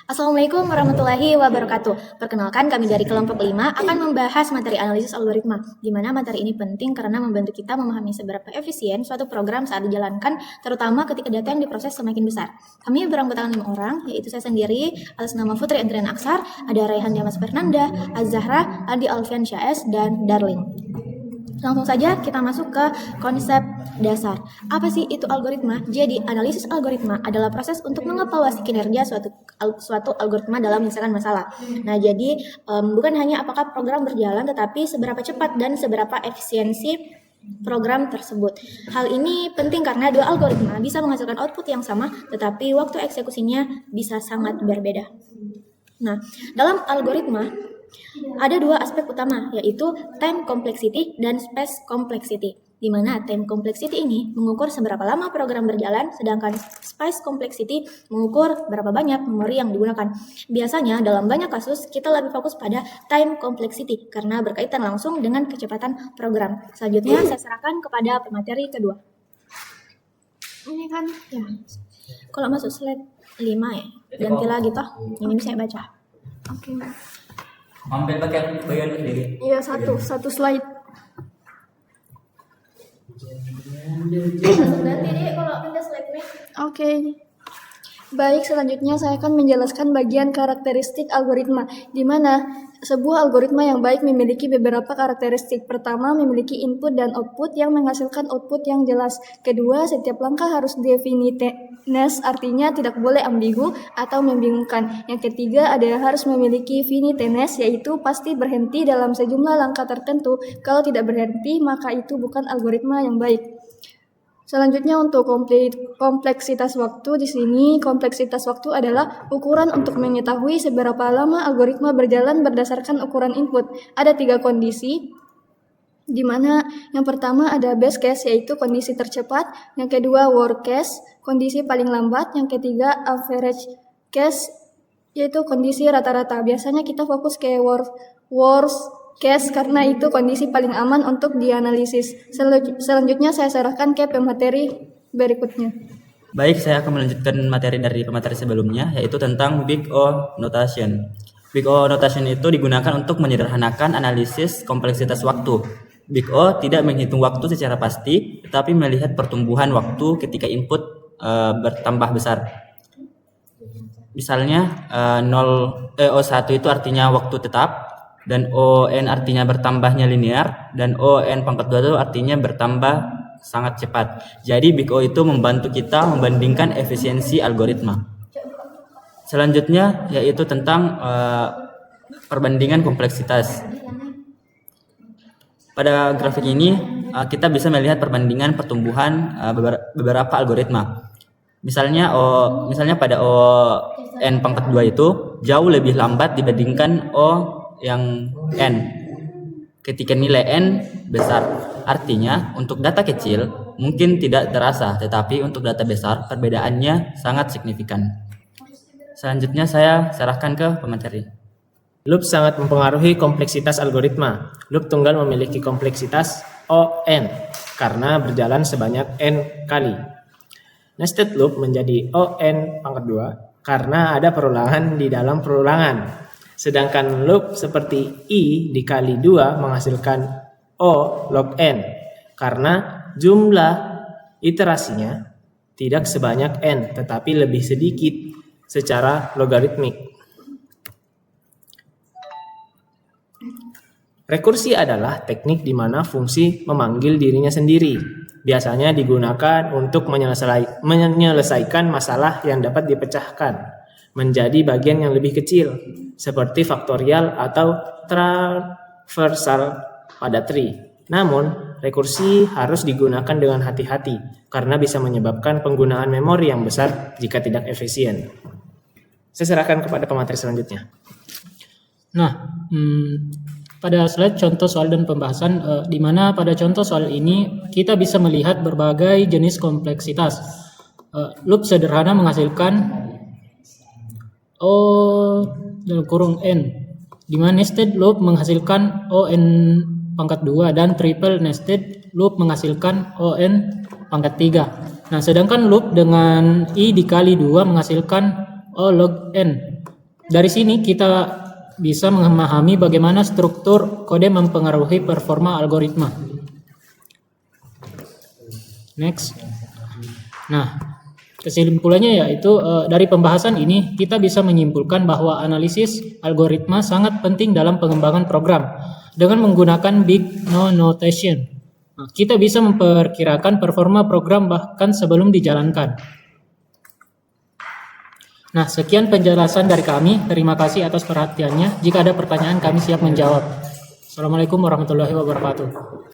Assalamualaikum warahmatullahi wabarakatuh. Perkenalkan, kami dari kelompok 5 akan membahas materi analisis algoritma, di mana materi ini penting karena membantu kita memahami seberapa efisien suatu program saat dijalankan, terutama ketika data yang diproses semakin besar. Kami beranggotakan 5 orang, yaitu saya sendiri, atas nama Putri Adrian Aksar, ada Raihan Dimas Fernanda, Az-Zahra, Adi Alfian Syahs, dan Darling. Langsung saja kita masuk ke konsep dasar. Apa sih itu algoritma? Jadi, analisis algoritma adalah proses untuk mengevaluasi kinerja suatu algoritma dalam menyelesaikan masalah. Nah, jadi bukan hanya apakah program berjalan, tetapi seberapa cepat dan seberapa efisiensi program tersebut. Hal ini penting karena dua algoritma bisa menghasilkan output yang sama, tetapi waktu eksekusinya bisa sangat berbeda. Nah, dalam algoritma ada dua aspek utama, yaitu time complexity dan space complexity, di mana time complexity ini mengukur seberapa lama program berjalan, sedangkan space complexity mengukur berapa banyak memori yang digunakan. Biasanya dalam banyak kasus kita lebih fokus pada time complexity karena berkaitan langsung dengan kecepatan program. Selanjutnya saya serahkan kepada pemateri kedua. Ini kan ya, kalau masuk slide 5 ya, ganti lagi toh. Ini saya baca. Oke. Ambil bagian sendiri. Iya, satu slide. Nanti deh kalau pindah slide-nya. Oke. Baik, selanjutnya saya akan menjelaskan bagian karakteristik algoritma, di mana sebuah algoritma yang baik memiliki beberapa karakteristik. Pertama, memiliki input dan output yang menghasilkan output yang jelas. Kedua, setiap langkah harus definiteness, artinya tidak boleh ambigu atau membingungkan. Yang ketiga, harus memiliki finiteness, yaitu pasti berhenti dalam sejumlah langkah tertentu. Kalau tidak berhenti, maka itu bukan algoritma yang baik. Selanjutnya untuk kompleksitas waktu, di sini kompleksitas waktu adalah ukuran untuk mengetahui seberapa lama algoritma berjalan berdasarkan ukuran input. Ada 3 kondisi, di mana yang pertama ada best case, yaitu kondisi tercepat, yang kedua worst case, kondisi paling lambat, yang ketiga average case, yaitu kondisi rata-rata. Biasanya kita fokus ke worst case karena itu kondisi paling aman untuk dianalisis. Selanjutnya saya serahkan ke pemateri berikutnya. Baik, saya akan melanjutkan materi dari pemateri sebelumnya, yaitu tentang Big O notation. Big O notation itu digunakan untuk menyederhanakan analisis kompleksitas waktu. Big O tidak menghitung waktu secara pasti, tetapi melihat pertumbuhan waktu ketika input bertambah besar. Misalnya O1 itu artinya waktu tetap, dan ON artinya bertambahnya linear, dan ON pangkat 2 itu artinya bertambah sangat cepat. Jadi Big O itu membantu kita membandingkan efisiensi algoritma. Selanjutnya yaitu tentang perbandingan kompleksitas. Pada grafik ini kita bisa melihat perbandingan pertumbuhan beberapa algoritma. Misalnya pada ON pangkat 2 itu jauh lebih lambat dibandingkan O yang N ketika nilai N besar. Artinya untuk data kecil mungkin tidak terasa, tetapi untuk data besar perbedaannya sangat signifikan. Selanjutnya saya serahkan ke pemateri. Loop sangat mempengaruhi kompleksitas algoritma. Loop tunggal memiliki kompleksitas ON karena berjalan sebanyak N kali. Nested loop menjadi ON pangkat 2 karena ada perulangan di dalam perulangan. Sedangkan loop seperti I dikali 2 menghasilkan O log N karena jumlah iterasinya tidak sebanyak N tetapi lebih sedikit secara logaritmik. Rekursi adalah teknik di mana fungsi memanggil dirinya sendiri. Biasanya digunakan untuk menyelesaikan masalah yang dapat dipecahkan menjadi bagian yang lebih kecil, seperti faktorial atau traversal pada tree. Namun, rekursi harus digunakan dengan hati-hati karena bisa menyebabkan penggunaan memori yang besar jika tidak efisien. Saya serahkan kepada pemateri selanjutnya. Nah, pada slide contoh soal dan pembahasan, di mana pada contoh soal ini kita bisa melihat berbagai jenis kompleksitas. Loop sederhana menghasilkan O dalam kurung N, di mana nested loop menghasilkan ON pangkat 2 dan triple nested loop menghasilkan ON pangkat 3. Nah, sedangkan loop dengan I dikali 2 menghasilkan O log N. Dari sini kita bisa memahami bagaimana struktur kode mempengaruhi performa algoritma. Next. Nah, kesimpulannya yaitu dari pembahasan ini kita bisa menyimpulkan bahwa analisis algoritma sangat penting dalam pengembangan program. Dengan menggunakan big no notation, nah, kita bisa memperkirakan performa program bahkan sebelum dijalankan. Nah, sekian penjelasan dari kami. Terima kasih atas perhatiannya. Jika ada pertanyaan, kami siap menjawab. Assalamualaikum warahmatullahi wabarakatuh.